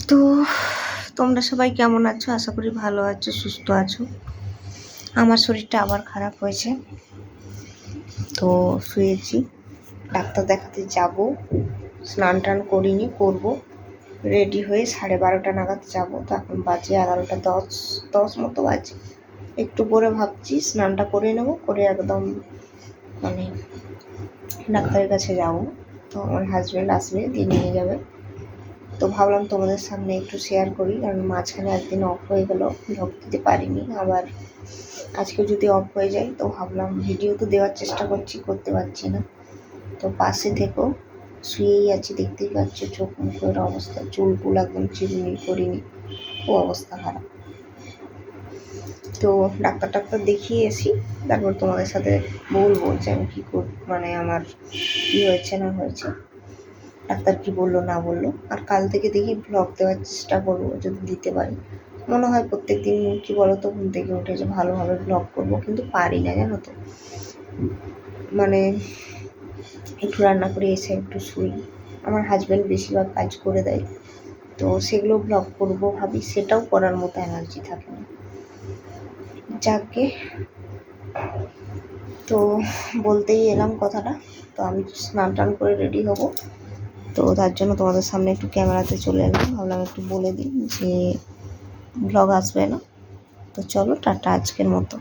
তো তোমরা সবাই কেমন আছো? আশা করি ভালো আছো, সুস্থ আছো। আমার শরীরটা আবার খারাপ হয়েছে, তো শুয়েছি। ডাক্তার দেখাতে যাব, স্নান টান করিনি, করবো। রেডি হয়ে 12:30 নাগাদ যাব। তো এখন বাজে 11:10 মতো বাজে। একটু পরে ভাবছি স্নানটা করে নেব, করে একদম মানে ডাক্তারের কাছে যাব। তো আমার হাজব্যান্ড আসবে, দিয়ে নিয়ে যাবে। তো ভাবলাম তোমাদের সামনে একটু শেয়ার করি, কারণ মাঝখানে একদিন অফ হয়ে গেল, ব্লগ দিতে পারিনি। আবার আজকে যদি অফ হয়ে যায় তো ভাবলাম ভিডিও তো দেওয়ার চেষ্টা করতে পারছি না। তো পাশে থেকেও, শুয়েই আছি, দেখতেই পাচ্ছ চোখ মুখের অবস্থা, চুল টুল একদম চিরুনি করিনি, খুব অবস্থা খারাপ। তো ডাক্তার দেখিয়ে এসি, তারপর তোমাদের সাথে বলবো যে আমি কী মানে আমার কী হয়েছে না হয়েছে, ডাক্তার কী বললো না বললো। আর কাল থেকে দেখি ব্লগ দেওয়ার চেষ্টা করবো, যদি দিতে পারি। মনে হয় প্রত্যেক দিন কী বলো তো, ঘুম থেকে উঠে যে ভালোভাবে ব্লগ করবো, কিন্তু পারি না, জানো তো। মানে একটু রান্না করে এসে একটু শুই। আমার হাজব্যান্ড বেশিরভাগ কাজ করে দেয়, তো সেগুলো ব্লগ করবো ভাবি, সেটাও করার মতো এনার্জি থাকে না। যাকে তো বলতেই এলাম কথাটা। তো আমি স্নান টান করে রেডি হব, তো তার জন্য তোমাদের সামনে একটু ক্যামেরাতে চলে এলাম। ভাবলাম একটু বলে দিই যে ব্লগ আসবে না। তো চলো, টাটা আজকের মতো।